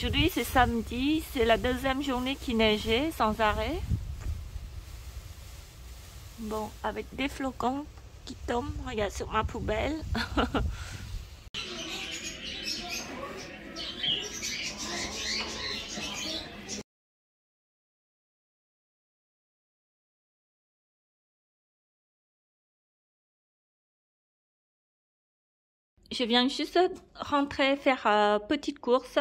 Aujourd'hui c'est samedi, c'est la deuxième journée qui neigeait sans arrêt. Bon, avec des flocons qui tombent, regarde sur ma poubelle. Je viens juste rentrer faire petite course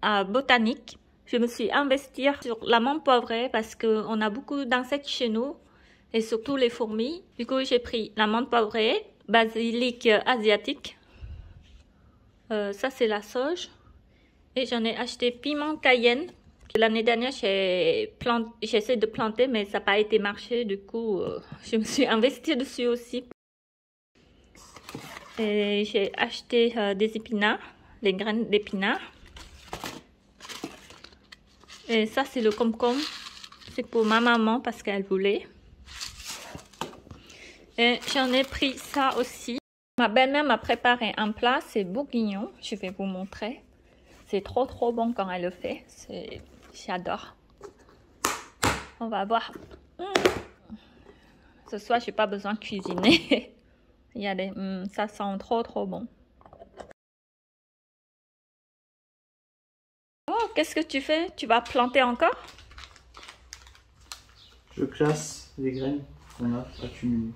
à botanique. Je me suis investie sur la menthe poivrée parce qu'on a beaucoup d'insectes chez nous et surtout les fourmis. Du coup, j'ai pris la menthe poivrée, basilic asiatique. Ça, c'est la sauge. Et j'en ai acheté piment cayenne. L'année dernière, j'ai essayé de planter, mais ça n'a pas été marché. Du coup, je me suis investie dessus aussi. Et j'ai acheté des épinards, les graines d'épinards. Et ça, c'est le concombre. C'est pour ma maman parce qu'elle voulait. Et j'en ai pris ça aussi. Ma belle-mère m'a préparé un plat, c'est bourguignon. Je vais vous montrer. C'est trop bon quand elle le fait. J'adore. On va voir. Ce soir, j'ai pas besoin de cuisiner. Il y a des, ça sent trop bon. Oh, qu'est-ce que tu fais? Tu vas planter encore? Je classe les graines qu'on a accumulées.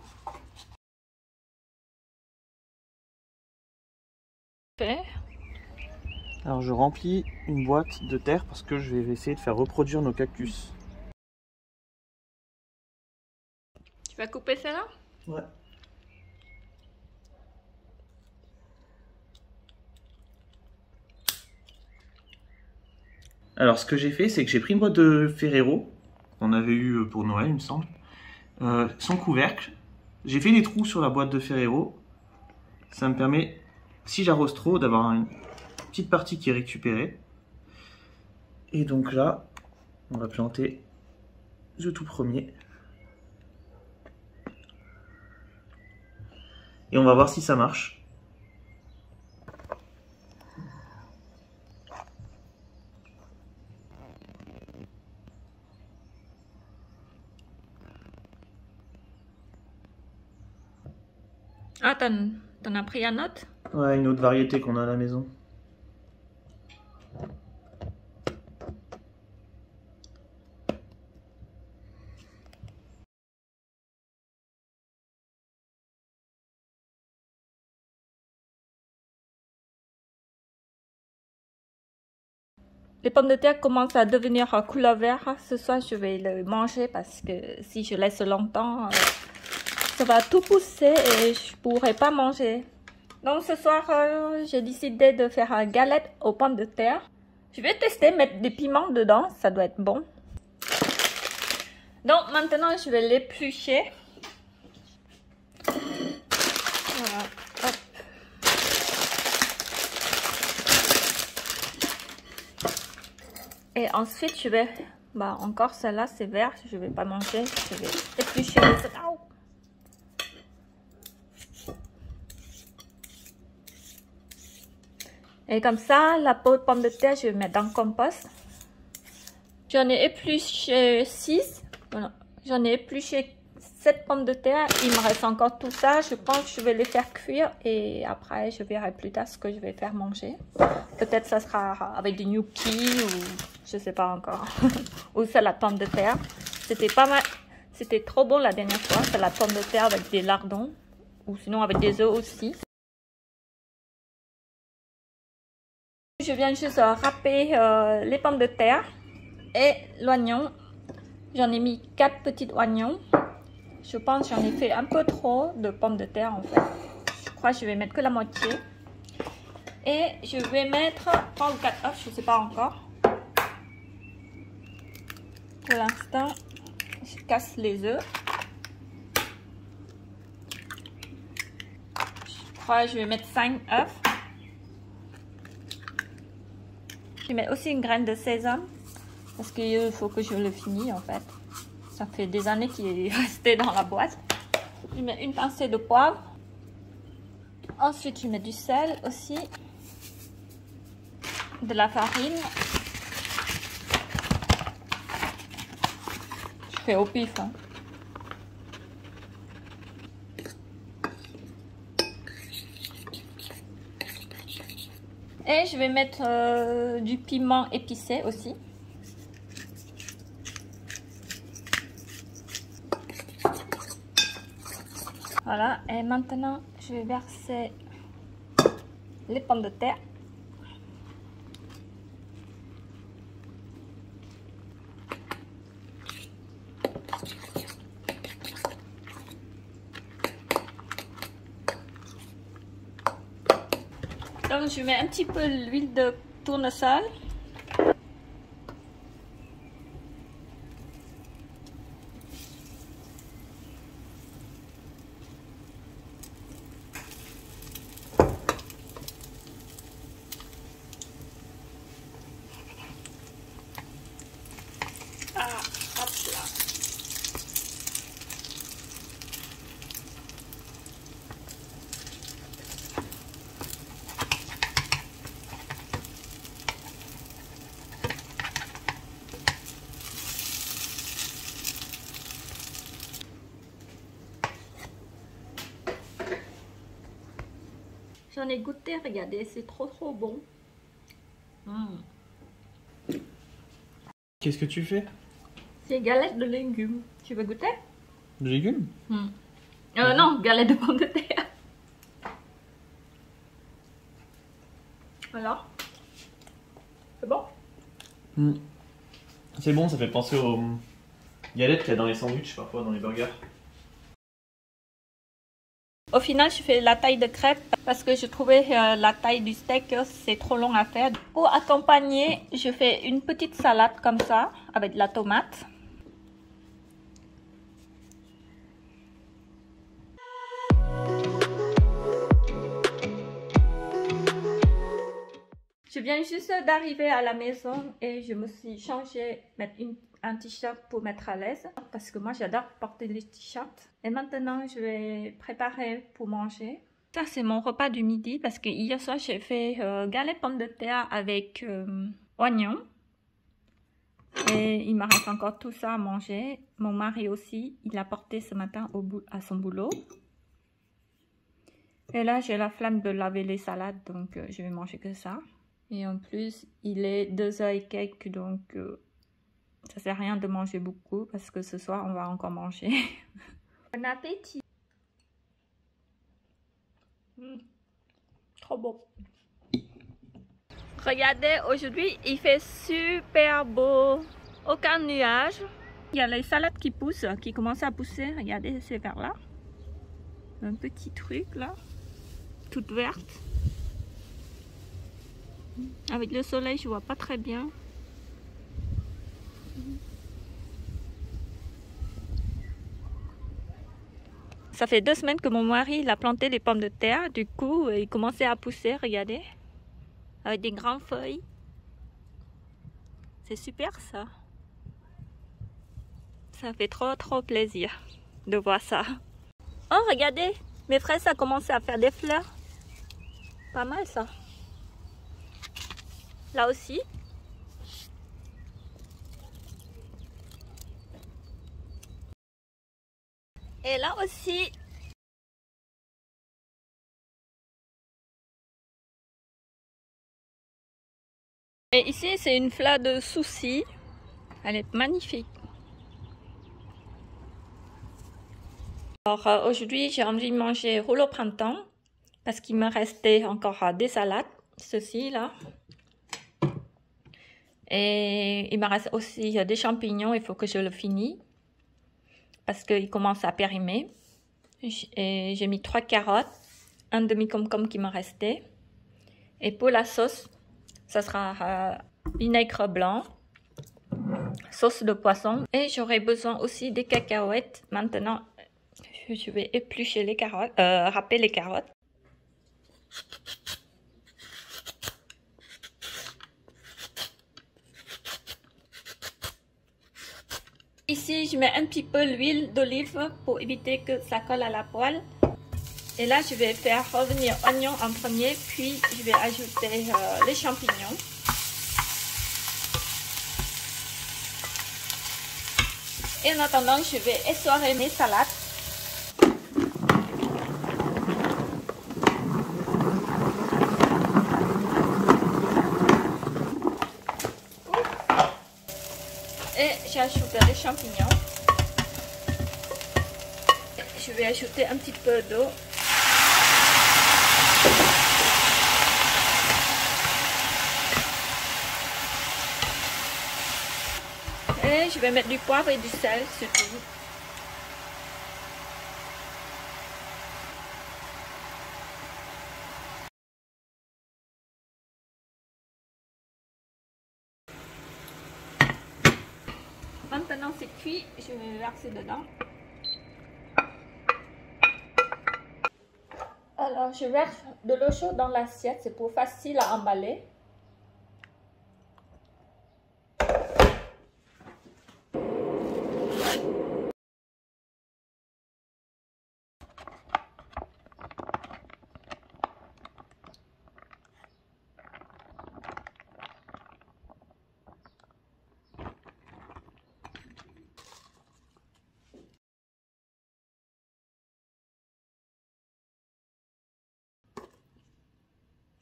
Alors je remplis une boîte de terre parce que je vais essayer de faire reproduire nos cactus. Tu vas couper ça là? Ouais. Alors ce que j'ai fait, c'est que j'ai pris une boîte de Ferrero, qu'on avait eu pour Noël il me semble, son couvercle. J'ai fait des trous sur la boîte de Ferrero. Ça me permet, si j'arrose trop, d'avoir une petite partie qui est récupérée. Et donc là, on va planter le tout premier. Et on va voir si ça marche. Ah, t'en as pris un autre? Ouais, une autre variété qu'on a à la maison. Les pommes de terre commencent à devenir couleur vert. Ce soir, je vais le manger parce que si je laisse longtemps, ça va tout pousser et je pourrai pas manger. Donc ce soir, j'ai décidé de faire une galette aux pommes de terre. Je vais tester mettre des piments dedans, ça doit être bon. Donc maintenant, je vais l'éplucher. Voilà. Hop. Et ensuite, je vais... Bah, encore celle-là, c'est vert. Je vais pas manger. Je vais éplucher les autres. Et comme ça, la peau de pomme de terre, je vais mettre dans le compost. J'en ai épluché 6. Voilà. J'en ai épluché 7 pommes de terre. Il me reste encore tout ça. Je pense que je vais les faire cuire. Et après, je verrai plus tard ce que je vais faire manger. Peut-être ça sera avec des gnocchis ou je sais pas encore. Ou salade pomme de terre. C'était pas mal. C'était trop bon la dernière fois. Salade pomme de terre avec des lardons. Ou sinon avec des œufs aussi. Je viens juste râper les pommes de terre et l'oignon. J'en ai mis 4 petits oignons. Je pense que j'en ai fait un peu trop de pommes de terre en fait. Je crois que je vais mettre que la moitié. Et je vais mettre 3 ou 4 œufs, je ne sais pas encore. Pour l'instant, je casse les œufs. Je crois que je vais mettre 5 œufs. Je vais mettre aussi une graine de sésame. Parce qu'il faut que je le finisse en fait. Ça fait des années qu'il est resté dans la boîte. Je mets une pincée de poivre. Ensuite, je mets du sel aussi. De la farine. Je fais au pif. Hein. Et je vais mettre du piment épicé aussi. Voilà, et maintenant je vais verser les pommes de terre. Donc je mets un petit peu l'huile de tournesol. Ah, hop là. J'en ai goûté, regardez, c'est trop bon. Qu'est-ce que tu fais? C'est galette de légumes. Tu veux goûter? De légumes? Non, galette de pommes de terre. Alors? C'est bon? C'est bon, ça fait penser aux galettes qu'il y a dans les sandwichs, parfois dans les burgers. Au final, je fais la taille de crêpe parce que je trouvais la taille du steak, c'est trop long à faire. Pour accompagner, je fais une petite salade comme ça, avec de la tomate. Je viens juste d'arriver à la maison et je me suis changé, mettre un t-shirt pour mettre à l'aise parce que moi j'adore porter des t-shirts. Et maintenant je vais préparer pour manger. Ça c'est mon repas du midi parce que hier soir j'ai fait galette pommes de terre avec oignons. Et il me reste encore tout ça à manger. Mon mari aussi, il a porté ce matin à son boulot. Et là j'ai la flemme de laver les salades donc je vais manger que ça. Et en plus, il est 2h et quelques, donc ça sert à rien de manger beaucoup parce que ce soir, on va encore manger. Bon appétit! Trop bon! Regardez, aujourd'hui, il fait super beau. Aucun nuage. Il y a les salades qui poussent, qui commencent à pousser. Regardez, c'est vers là. Un petit truc là, toute verte. Avec le soleil, je vois pas très bien. Ça fait 2 semaines que mon mari il a planté les pommes de terre. Du coup, il commençait à pousser, regardez. Avec des grandes feuilles. C'est super ça. Ça fait trop plaisir de voir ça. Oh, regardez, mes fraises, ça a commencé à faire des fleurs. Pas mal ça. Là aussi. Et là aussi. Et ici, c'est une fleur de souci. Elle est magnifique. Alors aujourd'hui, j'ai envie de manger rouleau printemps parce qu'il me restait encore des salades. Ceci là. Et il me reste aussi des champignons, il faut que je le finisse parce qu'il commence à périmer. Et j'ai mis 3 carottes, un demi-concombre qui me restait. Et pour la sauce, ça sera vinaigre blanc, sauce de poisson. Et j'aurai besoin aussi des cacahuètes. Maintenant, je vais éplucher les carottes, râper les carottes. Ici, je mets un petit peu l'huile d'olive pour éviter que ça colle à la poêle. Et là, je vais faire revenir l'oignon en premier, puis je vais ajouter les champignons. Et en attendant, je vais essorer mes salades. Et j'ajoute les champignons. Je vais ajouter un petit peu d'eau. Et je vais mettre du poivre et du sel surtout. Maintenant c'est cuit, je vais verser dedans. Alors je verse de l'eau chaude dans l'assiette, c'est pour facile à emballer.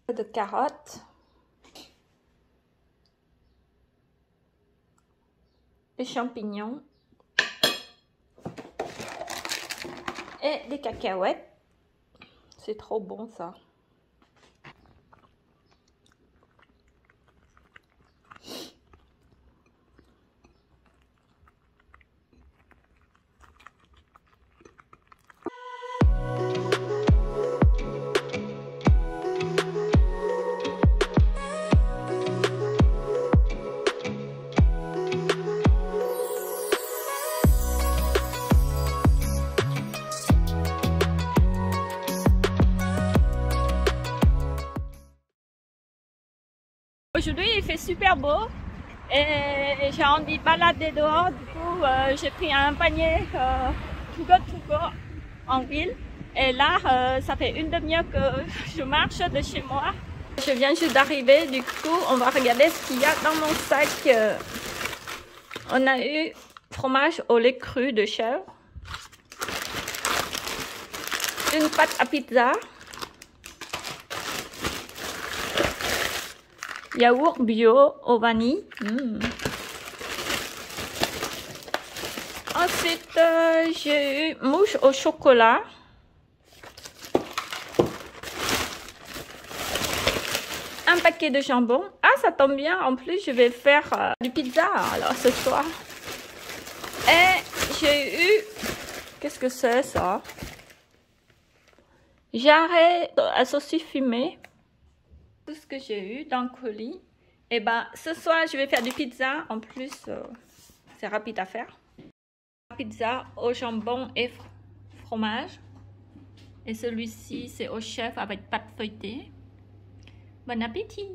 De carottes, des champignons et des cacahuètes. C'est trop bon ça. Aujourd'hui il fait super beau et j'ai envie de balader dehors, du coup j'ai pris un panier to go en ville et là ça fait une demi-heure que je marche de chez moi. Je viens juste d'arriver, du coup on va regarder ce qu'il y a dans mon sac. On a eu fromage au lait cru de chèvre, une pâte à pizza, yaourt bio au vanille. Ensuite, j'ai eu mouche au chocolat. Un paquet de jambon. Ah, ça tombe bien. En plus, je vais faire du pizza alors ce soir. Et j'ai eu... Qu'est-ce que c'est ça? Jarret à saucisse fumée. Tout ce que j'ai eu dans le colis. Et ben ce soir je vais faire du pizza. En plus c'est rapide à faire. Pizza au jambon et fromage. Et celui-ci c'est au chef avec pâte feuilletée. Bon appétit!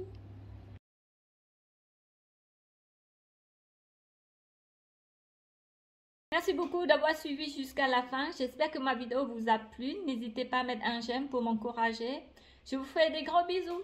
Merci beaucoup d'avoir suivi jusqu'à la fin. J'espère que ma vidéo vous a plu. N'hésitez pas à mettre un j'aime pour m'encourager. Je vous fais des gros bisous.